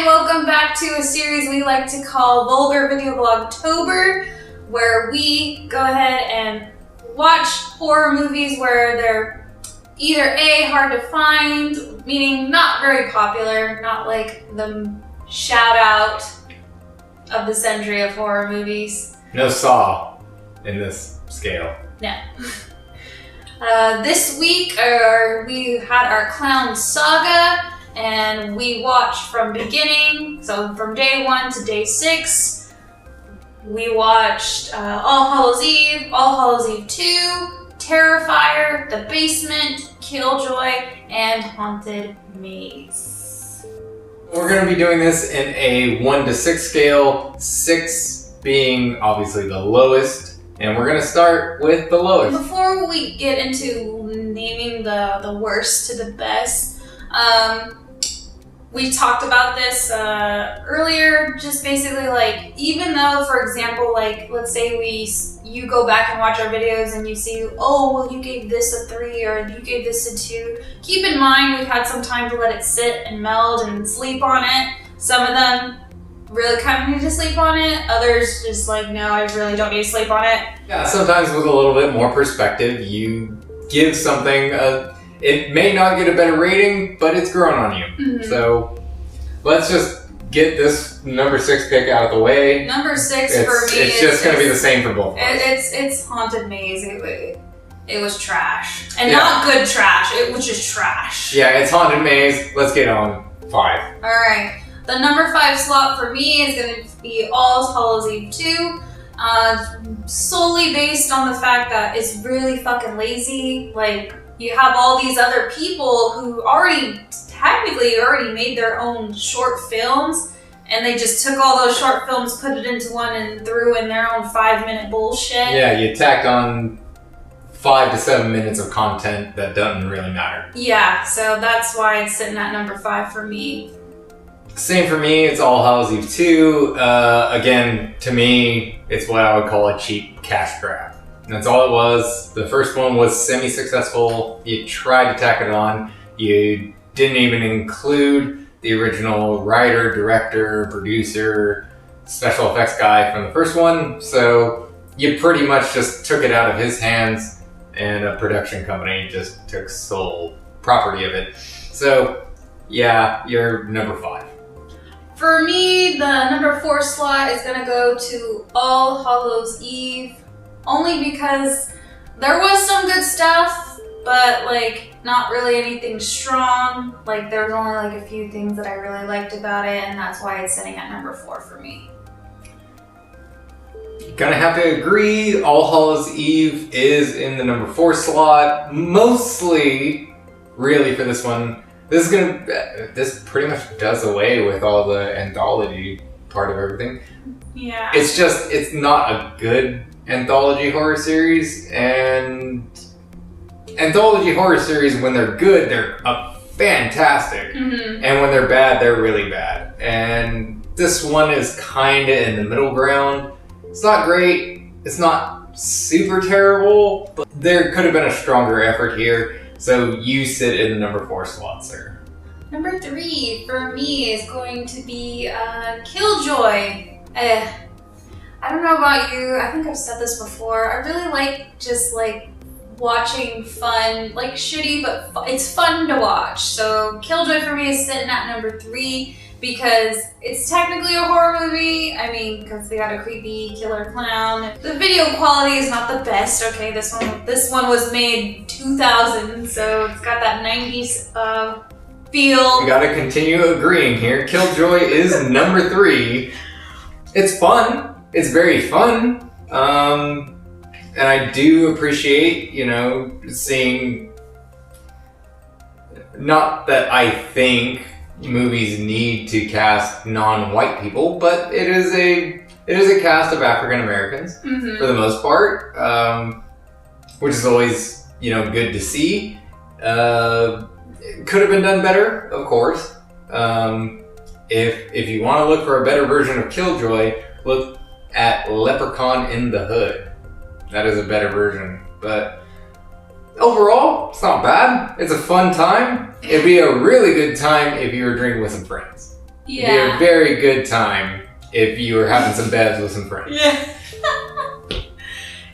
welcome back to a series we like to call Vulgar Video Vlogtober, where we go ahead and watch horror movies where they're either A, hard to find, meaning not very popular, not like the shout out of the century of horror movies. No Saw in this scale. No. This week we had our clown saga, and we watched from beginning, so from day 1 to day 6. We watched All Hallows Eve, All Hallows Eve 2, Terrifier, The Basement, Killjoy, and Haunted Maze. We're going to be doing this in a 1 to 6 scale, 6 being obviously the lowest, and we're going to start with the lowest. Before we get into naming the worst to the best, we talked about this earlier, just basically like, even though, for example, like, let's say you go back and watch our videos and you see, oh, well, you gave this a 3 or you gave this a 2. Keep in mind, we've had some time to let it sit and meld and sleep on it. Some of them really kind of need to sleep on it. Others just like, no, I really don't need to sleep on it. Yeah, sometimes with a little bit more perspective, you give something it may not get a better rating, but it's grown on you. Mm-hmm. So let's just get this number 6 pick out of the way. Number 6 for me it's just going to be the same for both of us. It's Haunted Maze. It was trash. And not good trash. It was just trash. Yeah, it's Haunted Maze. Let's get on 5. Alright. The number 5 slot for me is going to be All Hallows Eve 2. Solely based on the fact that it's really fucking lazy. Like, you have all these other people who technically already made their own short films, and they just took all those short films, put it into one, and threw in their own 5-minute bullshit. Yeah, you tacked on 5 to 7 minutes of content that doesn't really matter. Yeah, so that's why it's sitting at number 5 for me. Same for me, it's All Hallows Eve 2. Again, to me, it's what I would call a cheap cash grab. That's all it was. The first one was semi-successful. You tried to tack it on. You didn't even include the original writer, director, producer, special effects guy from the first one. So you pretty much just took it out of his hands, and a production company just took sole property of it. So yeah, you're number 5. For me, the number 4 slot is gonna go to All Hallows Eve. Only because there was some good stuff, but like not really anything strong. Like there was only like a few things that I really liked about it, and that's why it's sitting at number 4 for me. Gonna have to agree, All Hallows Eve is in the number 4 slot. Mostly, really for this one, this pretty much does away with all the anthology part of everything. Yeah. It's not a good anthology horror series, and anthology horror series, when they're good, they're fantastic. Mm-hmm. And when they're bad, they're really bad. And this one is kinda in the middle ground. It's not great, it's not super terrible, but there could have been a stronger effort here. So you sit in the number 4 slot, sir. Number 3 for me is going to be Killjoy. I don't know about you, I think I've said this before, I really like just like watching fun, like shitty, but it's fun to watch. So Killjoy for me is sitting at number 3 because it's technically a horror movie. I mean, because they got a creepy killer clown. The video quality is not the best, okay? This one was made 2000, so it's got that 90s feel. We gotta continue agreeing here. Killjoy is number 3. It's fun. It's very fun, and I do appreciate, seeing, not that I think movies need to cast non-white people, but it is a cast of African Americans, mm-hmm. for the most part, which is always, good to see. It could have been done better, of course. If you want to look for a better version of Killjoy, look at Leprechaun in the Hood. That is a better version, but overall, it's not bad. It's a fun time. It'd be a really good time if you were drinking with some friends. Yeah. It'd be a very good time if you were having some bevs with some friends. Yeah.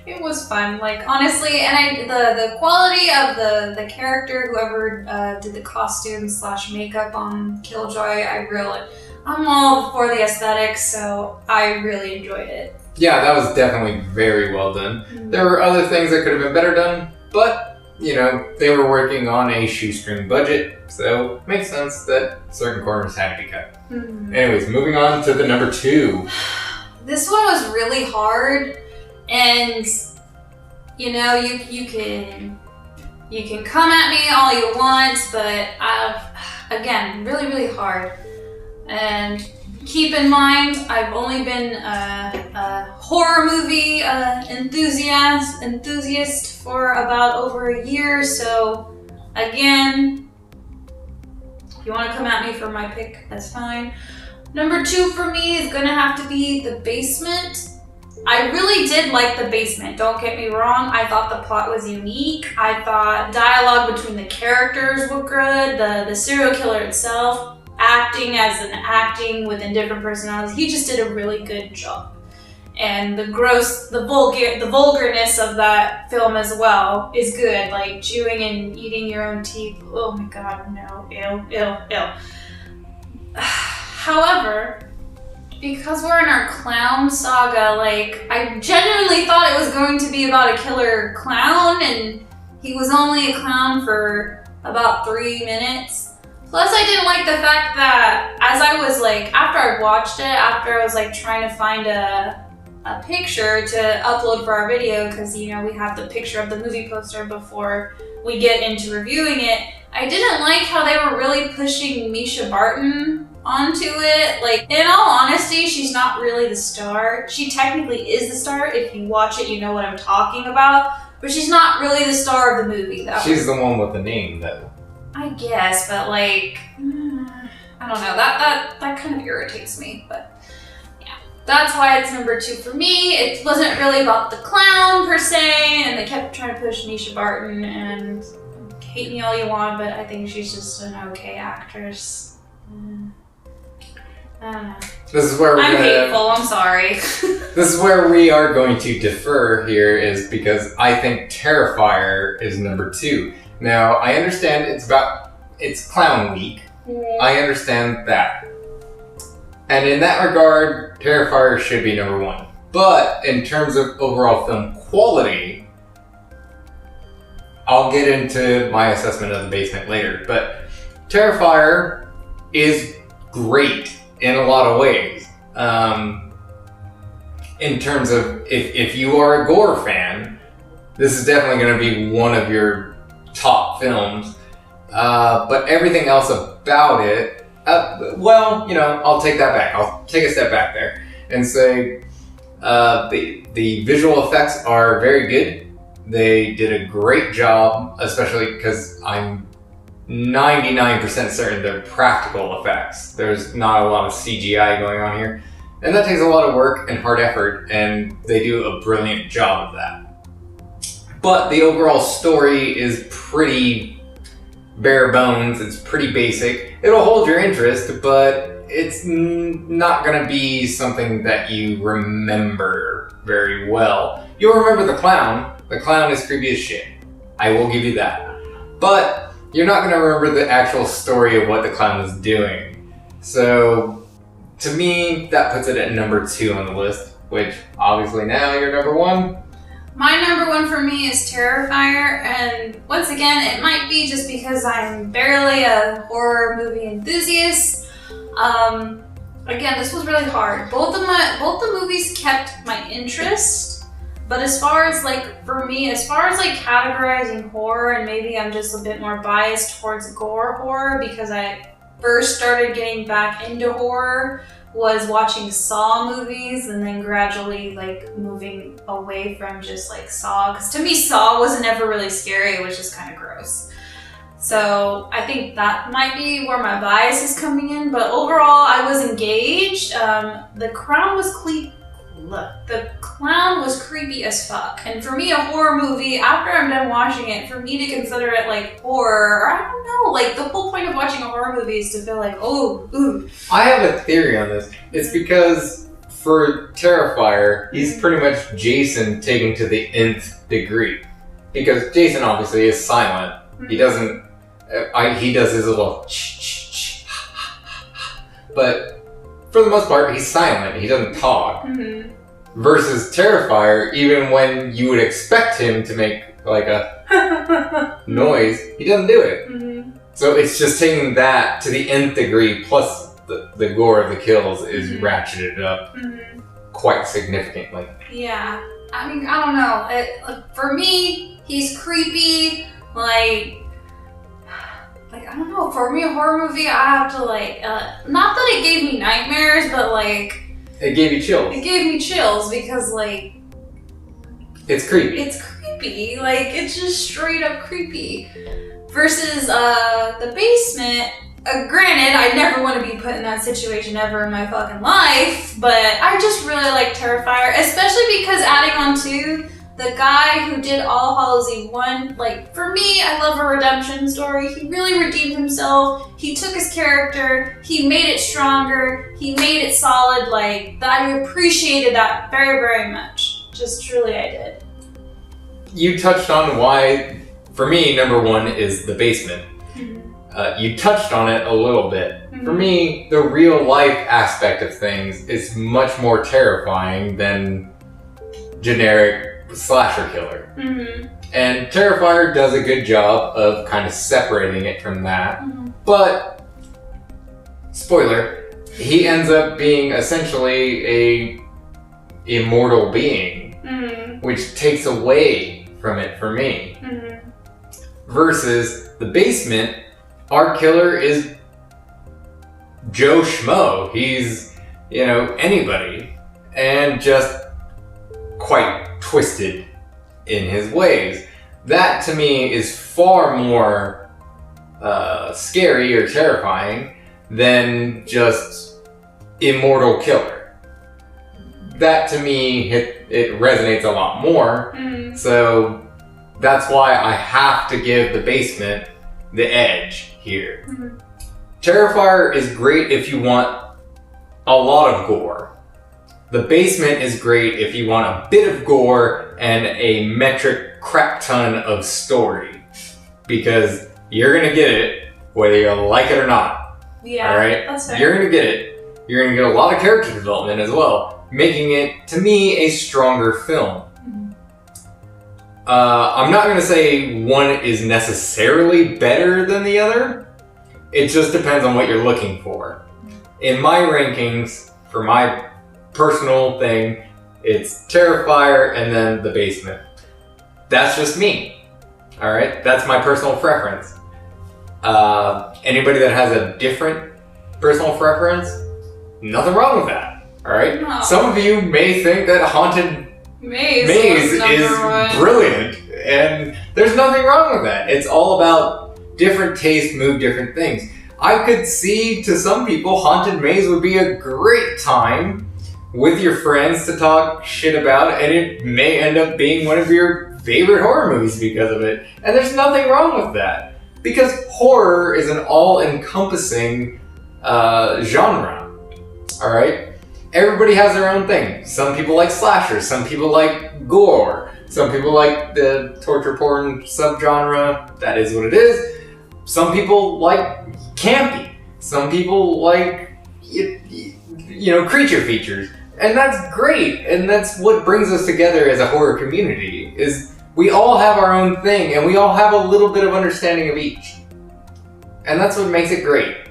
It was fun, like honestly, and the quality of the character, whoever did the costume / makeup on Killjoy, I'm all for the aesthetics, so I really enjoyed it. Yeah, that was definitely very well done. Mm-hmm. There were other things that could have been better done, but you know, they were working on a shoestring budget, so it makes sense that certain corners had to be cut. Mm-hmm. Anyways, moving on to the number 2. This one was really hard, and you know, you can come at me all you want, but again, really hard. And keep in mind, I've only been a horror movie enthusiast for about over a year, so again, if you want to come at me for my pick, that's fine. Number 2 for me is gonna have to be The Basement. I really did like The Basement, don't get me wrong. I thought the plot was unique. I thought dialogue between the characters were good. The serial killer itself, acting within different personalities, he just did a really good job. And the vulgarness of that film as well is good, like chewing and eating your own teeth. Oh my god, no, ew. However, because we're in our clown saga, like, I genuinely thought it was going to be about a killer clown, and he was only a clown for about 3 minutes. Plus, I didn't like the fact that as I was like, after I watched it, after I was like trying to find a picture to upload for our video, because you know we have the picture of the movie poster before we get into reviewing it, I didn't like how they were really pushing Misha Barton onto it. Like, in all honesty, she's not really the star. She technically is the star. If you watch it, you know what I'm talking about. But she's not really the star of the movie, though. She's the one with the name, though. I guess, but like, I don't know. That kind of irritates me. But yeah, that's why it's number 2 for me. It wasn't really about the clown per se, and they kept trying to push Misha Barton. And hate me all you want, but I think she's just an okay actress. I don't know. This is where I'm hateful, I'm sorry. This is where we are going to defer here, is because I think Terrifier is number 2. Now, I understand it's Clown Week. I understand that. And in that regard, Terrifier should be number 1. But in terms of overall film quality, I'll get into my assessment of The Basement later. But Terrifier is great in a lot of ways. In terms of, if you are a gore fan, this is definitely going to be one of your top films. But everything else about it, well, you know, I'll take that back. I'll take a step back there and say the visual effects are very good. They did a great job, especially because I'm 99% certain they're practical effects. There's not a lot of CGI going on here. And that takes a lot of work and hard effort, and they do a brilliant job of that. But the overall story is pretty bare bones, it's pretty basic. It'll hold your interest, but it's not gonna be something that you remember very well. You'll remember the clown. The clown is creepy as shit. I will give you that. But you're not gonna remember the actual story of what the clown was doing. So, to me, that puts it at number 2 on the list, which obviously now you're number 1. My number 1 for me is Terrifier, and once again, it might be just because I'm barely a horror movie enthusiast. Again, this was really hard. Both the movies kept my interest, but as far as like, for me, as far as like categorizing horror, and maybe I'm just a bit more biased towards gore horror because I first started getting back into horror was watching Saw movies, and then gradually like moving away from just like Saw, because to me Saw was never really scary, it was just kind of gross. So I think that might be where my bias is coming in, but overall I was engaged. The Crown was the clown was creepy as fuck. And for me, a horror movie, after I'm done watching it, for me to consider it like horror, or I don't know, like the whole point of watching a horror movie is to feel like, oh, ooh. I have a theory on this. It's because for Terrifier, he's pretty much Jason taken to the nth degree. Because Jason obviously is silent. He doesn't, he does his little but for the most part, he's silent. He doesn't talk. Versus Terrifier, even when you would expect him to make like a noise, he doesn't do it. So it's just taking that to the nth degree, plus the gore of the kills is ratcheted up quite significantly. Yeah. I mean, I don't know. For me, he's creepy. Like, I don't know. For me, a horror movie, I have to like, not that it gave me nightmares, but like, it gave you chills. It gave me chills because like, it's creepy. It's creepy. Like, it's just straight up creepy. Versus The Basement. Granted, I never want to be put in that situation ever in my fucking life, but I just really like Terrifier, especially because adding on to the guy who did All Hallows Eve 1, like, for me, I love a redemption story. He really redeemed himself. He took his character, he made it stronger, he made it solid, like, I appreciated that very, very much. Just truly I did. You touched on why, for me, number one is The Basement. You touched on it a little bit. For me, the real life aspect of things is much more terrifying than generic slasher killer. And Terrifier does a good job of kind of separating it from that. But, spoiler, he ends up being essentially a immortal being, which takes away from it for me. Versus The Basement, our killer is Joe Schmo. He's, you know, anybody. And just quite twisted in his ways. That to me is far more scary or terrifying than just immortal killer. That to me, it resonates a lot more. So that's why I have to give The Basement the edge here. Terrifier is great if you want a lot of gore. The Basement is great if you want a bit of gore and a metric crap ton of story. Because you're gonna get it whether you like it or not. Yeah, alright? that's fair. You're gonna get it. You're gonna get a lot of character development as well, making it, to me, a stronger film. I'm not going to say one is necessarily better than the other. It just depends on what you're looking for. In my rankings, for my personal thing, it's Terrifier and then The Basement. That's just me. Alright? That's my personal preference. Anybody that has a different personal preference, nothing wrong with that. Alright? No. Some of you may think that Haunted Maze is brilliant, and there's nothing wrong with that. It's all about different tastes move different things. I could see to some people Haunted Maze would be a great time with your friends to talk shit about, and it may end up being one of your favorite horror movies because of it. And there's nothing wrong with that, because horror is an all-encompassing genre. Alright? Everybody has their own thing. Some people like slashers, some people like gore, some people like the torture porn subgenre, that is what it is. Some people like campy, some people like, you know, creature features. And that's great, and that's what brings us together as a horror community, is we all have our own thing, and we all have a little bit of understanding of each. And that's what makes it great.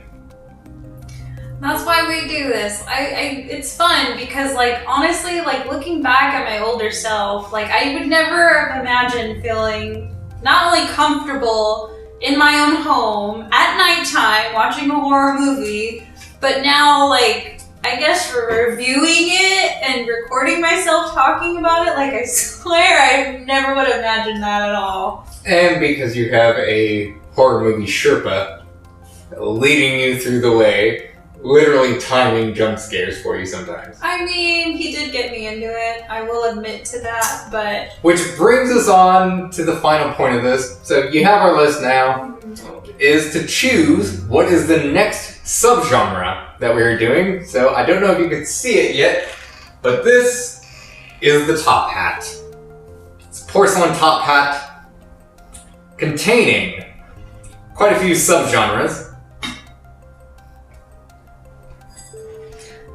That's why we do this. It's fun because, like, honestly, like, looking back at my older self, like, I would never have imagined feeling not only comfortable in my own home at nighttime watching a horror movie, but now, like, I guess reviewing it and recording myself talking about it, like, I swear I never would have imagined that at all. And because you have a horror movie Sherpa leading you through the way, literally timing jump scares for you sometimes. I mean, he did get me into it. I will admit to that, but... Which brings us on to the final point of this. So you have our list now, is to choose what is the next subgenre that we are doing. So I don't know if you can see it yet, but this is the top hat. It's a porcelain top hat containing quite a few subgenres.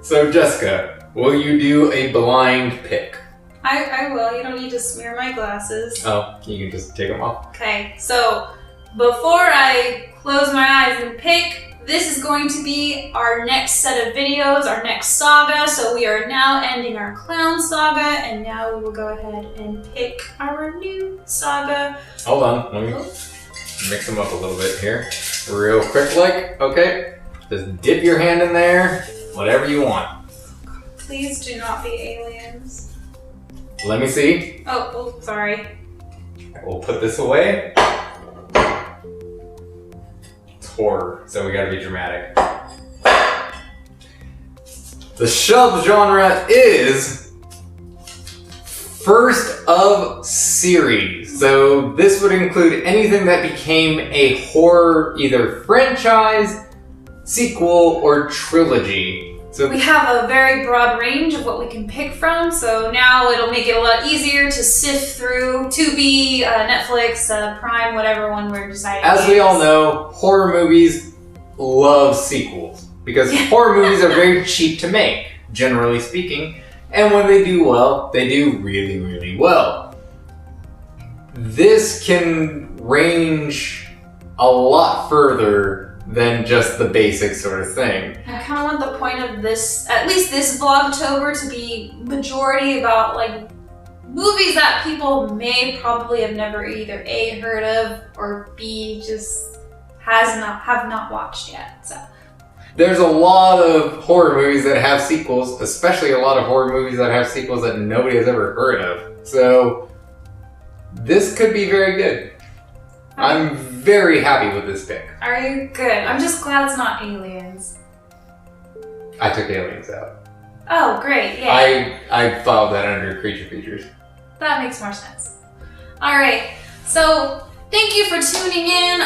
So Jessica, will you do a blind pick? I will. You don't need to smear my glasses. Oh, you can just take them off. Okay, so before I close my eyes and pick, this is going to be our next set of videos, our next saga. So we are now ending our clown saga, and now we will go ahead and pick our new saga. Hold on, let me mix them up a little bit here. Real quick like, okay. Just dip your hand in there, whatever you want. Please do not be aliens. Let me see. Oh, sorry. We'll put this away. It's horror, so we gotta be dramatic. The subgenre is first of series. So this would include anything that became a horror either franchise, sequel, or trilogy. So we have a very broad range of what we can pick from, so now it'll make it a lot easier to sift through Tubi, Netflix, Prime, whatever one we're deciding. As we all know, horror movies love sequels because horror movies are very cheap to make, generally speaking, and when they do well, they do really, really well. This can range a lot further than just the basic sort of thing. I kind of want the point of this, at least this Vlogtober, to be majority about like movies that people may probably have never either A, heard of, or B, just have not watched yet. So there's a lot of horror movies that have sequels, especially a lot of horror movies that have sequels that nobody has ever heard of. So this could be very good. I'm very happy with this pick. Are you good? I'm just glad it's not aliens. I took aliens out. Oh, great, yeah. I filed that under creature features. That makes more sense. Alright, so thank you for tuning in.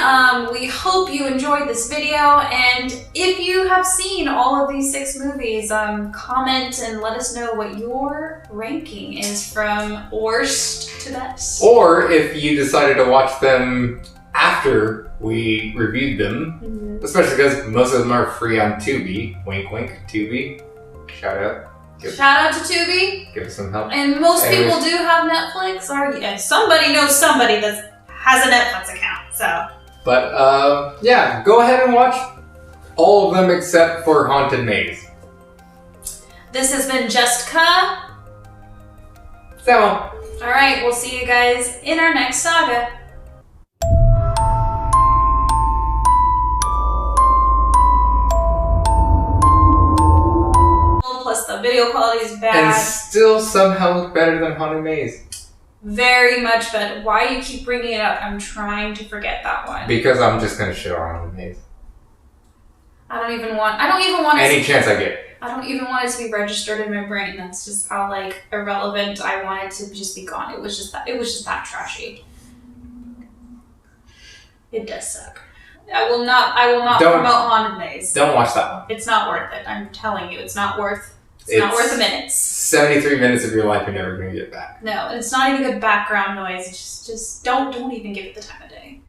We hope you enjoyed this video, and if you have seen all of these 6 movies, comment and let us know what your ranking is from worst to best. Or if you decided to watch them after we reviewed them, especially because most of them are free on Tubi. Wink, wink, Tubi. Shout out. Shout out to Tubi. Give us some help. And most people do have Netflix, or yeah, somebody knows somebody that has a Netflix account, so. But yeah, go ahead and watch all of them except for Haunted Maze. This has been Jessica. So. Alright, we'll see you guys in our next saga. Plus the video quality is bad. And still somehow look better than Haunted Maze. Very much better. Why do you keep bringing it up? I'm trying to forget that one. Because I'm just gonna shit on Haunted Maze. I don't even want any chance I get. I don't even want it to be registered in my brain. That's just how like irrelevant I want it to just be gone. It was just that trashy. It does suck. I will not promote Haunted Maze. Don't watch that one. It's not worth it. I'm telling you, it's not worth not worth the minutes. 73 minutes of your life you're never gonna get back. No, it's not even good background noise. It's just don't even give it the time of day.